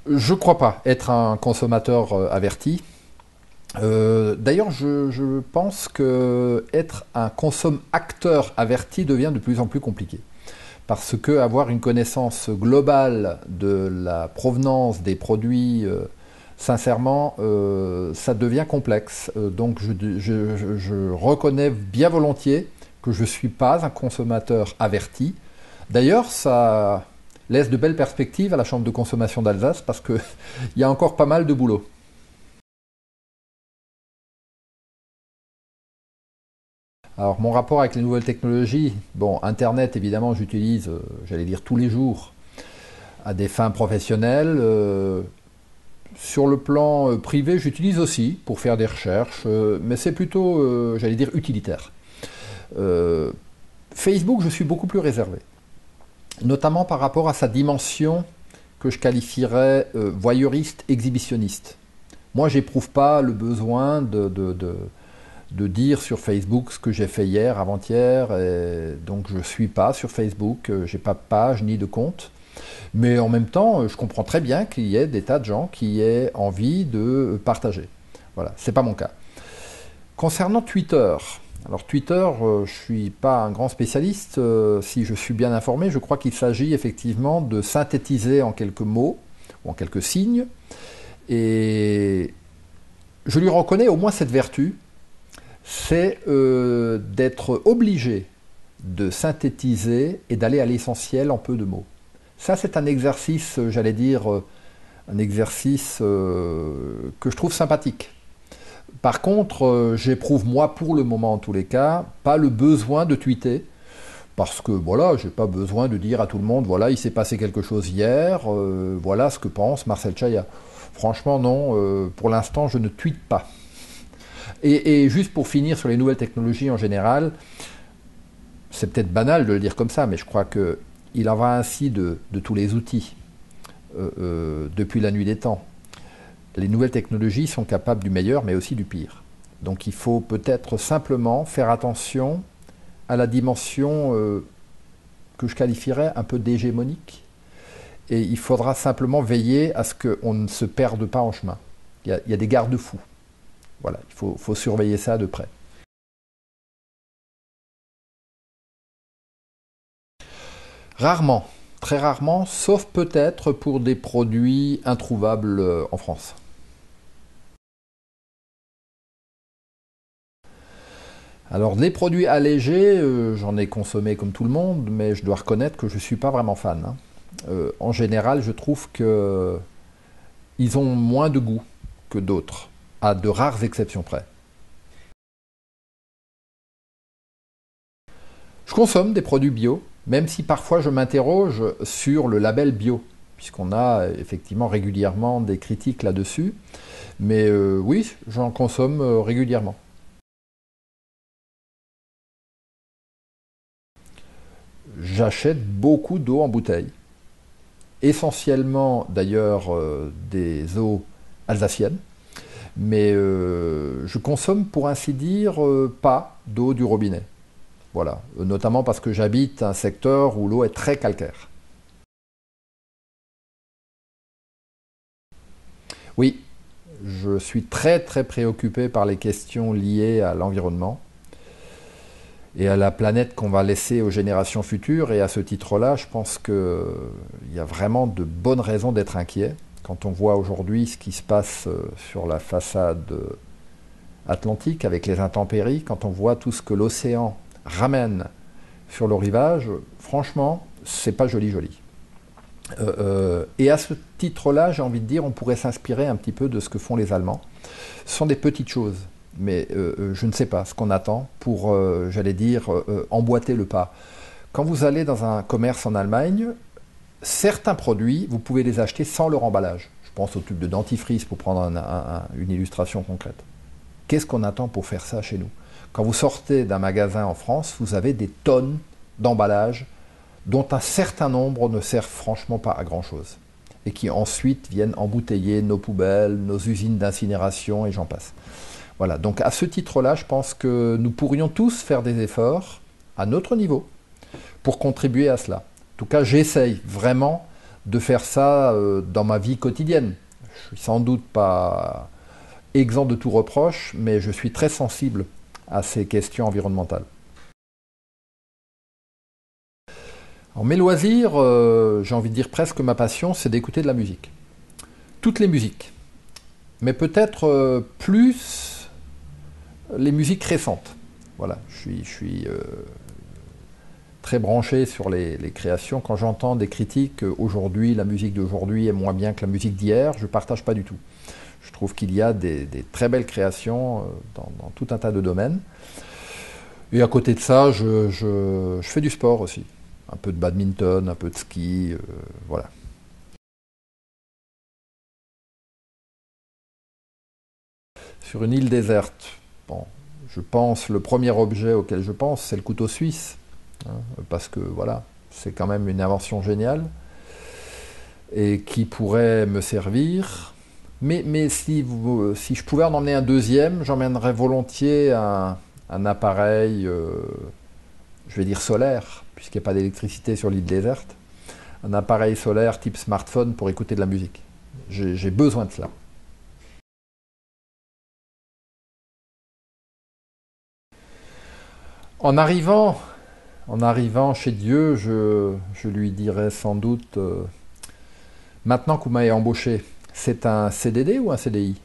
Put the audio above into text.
Je ne crois pas être un consommateur averti. D'ailleurs, je pense que être un consomme-acteur averti devient de plus en plus compliqué. Parce que avoir une connaissance globale de la provenance des produits, sincèrement, ça devient complexe. Donc je reconnais bien volontiers que je ne suis pas un consommateur averti. D'ailleurs, ça laisse de belles perspectives à la Chambre de consommation d'Alsace parce qu'il y a encore pas mal de boulot. Alors mon rapport avec les nouvelles technologies, bon, Internet évidemment j'utilise, j'allais dire tous les jours, à des fins professionnelles. Sur le plan privé, j'utilise aussi pour faire des recherches, mais c'est plutôt, j'allais dire, utilitaire. Euh, Facebook, je suis beaucoup plus réservé, notamment par rapport à sa dimension que je qualifierais voyeuriste, exhibitionniste. Moi, j'éprouve pas le besoin de dire sur Facebook ce que j'ai fait hier, avant-hier, et donc je ne suis pas sur Facebook, j'ai pas de page ni de compte. Mais en même temps, je comprends très bien qu'il y ait des tas de gens qui aient envie de partager. Voilà, c'est pas mon cas. Concernant Twitter, alors Twitter, je ne suis pas un grand spécialiste. Si je suis bien informé, je crois qu'il s'agit effectivement de synthétiser en quelques mots ou en quelques signes. Et je lui reconnais au moins cette vertu, c'est d'être obligé de synthétiser et d'aller à l'essentiel en peu de mots. Ça, c'est un exercice, j'allais dire, un exercice que je trouve sympathique. Par contre, j'éprouve, moi, pour le moment en tous les cas, pas le besoin de tweeter, parce que voilà, j'ai pas besoin de dire à tout le monde, voilà, il s'est passé quelque chose hier, voilà ce que pense Marcel Chaya. Franchement, non, pour l'instant, je ne tweete pas. Et juste pour finir sur les nouvelles technologies en général, c'est peut-être banal de le dire comme ça, mais je crois qu'il en va ainsi de tous les outils depuis la nuit des temps. Les nouvelles technologies sont capables du meilleur, mais aussi du pire. Donc il faut peut-être simplement faire attention à la dimension que je qualifierais un peu d'hégémonique. Et il faudra simplement veiller à ce qu'on ne se perde pas en chemin. Il y a des garde-fous. Voilà, il faut surveiller ça de près. Rarement, très rarement, sauf peut-être pour des produits introuvables en France. Alors les produits allégés, j'en ai consommé comme tout le monde, mais je dois reconnaître que je ne suis pas vraiment fan, hein. En général, je trouve qu'ils ont moins de goût que d'autres, à de rares exceptions près. Je consomme des produits bio, même si parfois je m'interroge sur le label bio, puisqu'on a effectivement régulièrement des critiques là-dessus. Mais oui, j'en consomme régulièrement. J'achète beaucoup d'eau en bouteille, essentiellement d'ailleurs des eaux alsaciennes, mais je consomme pour ainsi dire pas d'eau du robinet. Voilà, notamment parce que j'habite un secteur où l'eau est très calcaire. Oui, je suis très très préoccupé par les questions liées à l'environnement et à la planète qu'on va laisser aux générations futures. Et à ce titre-là, je pense qu'il y a vraiment de bonnes raisons d'être inquiet. Quand on voit aujourd'hui ce qui se passe sur la façade atlantique avec les intempéries, quand on voit tout ce que l'océan ramène sur le rivage, franchement, c'est pas joli joli. Et à ce titre-là, j'ai envie de dire, on pourrait s'inspirer un petit peu de ce que font les Allemands. Ce sont des petites choses, mais je ne sais pas ce qu'on attend pour, j'allais dire, emboîter le pas. Quand vous allez dans un commerce en Allemagne, certains produits, vous pouvez les acheter sans leur emballage. Je pense au tube de dentifrice pour prendre une illustration concrète. Qu'est-ce qu'on attend pour faire ça chez nous? Quand vous sortez d'un magasin en France, vous avez des tonnes d'emballages dont un certain nombre ne servent franchement pas à grand-chose et qui ensuite viennent embouteiller nos poubelles, nos usines d'incinération et j'en passe. Voilà, donc à ce titre-là, je pense que nous pourrions tous faire des efforts à notre niveau pour contribuer à cela. En tout cas, j'essaye vraiment de faire ça dans ma vie quotidienne. Je suis sans doute pas exempt de tout reproche, mais je suis très sensible à ces questions environnementales. Alors, mes loisirs, j'ai envie de dire presque ma passion, c'est d'écouter de la musique. Toutes les musiques, mais peut-être plus les musiques récentes. Voilà, je suis très branché sur les créations. Quand j'entends des critiques, aujourd'hui, la musique d'aujourd'hui est moins bien que la musique d'hier, je ne partage pas du tout. Je trouve qu'il y a des très belles créations dans tout un tas de domaines. Et à côté de ça, je fais du sport aussi. Un peu de badminton, un peu de ski, voilà. Sur une île déserte, bon, je pense, le premier objet auquel je pense, c'est le couteau suisse. Hein, parce que voilà, c'est quand même une invention géniale et qui pourrait me servir. Mais si je pouvais en emmener un deuxième, j'emmènerais volontiers un appareil, je vais dire solaire, puisqu'il n'y a pas d'électricité sur l'île déserte. Un appareil solaire type smartphone pour écouter de la musique. J'ai besoin de cela. En arrivant, en arrivant chez Dieu, je lui dirais sans doute, maintenant que vous m'avez embauché, c'est un CDD ou un CDI?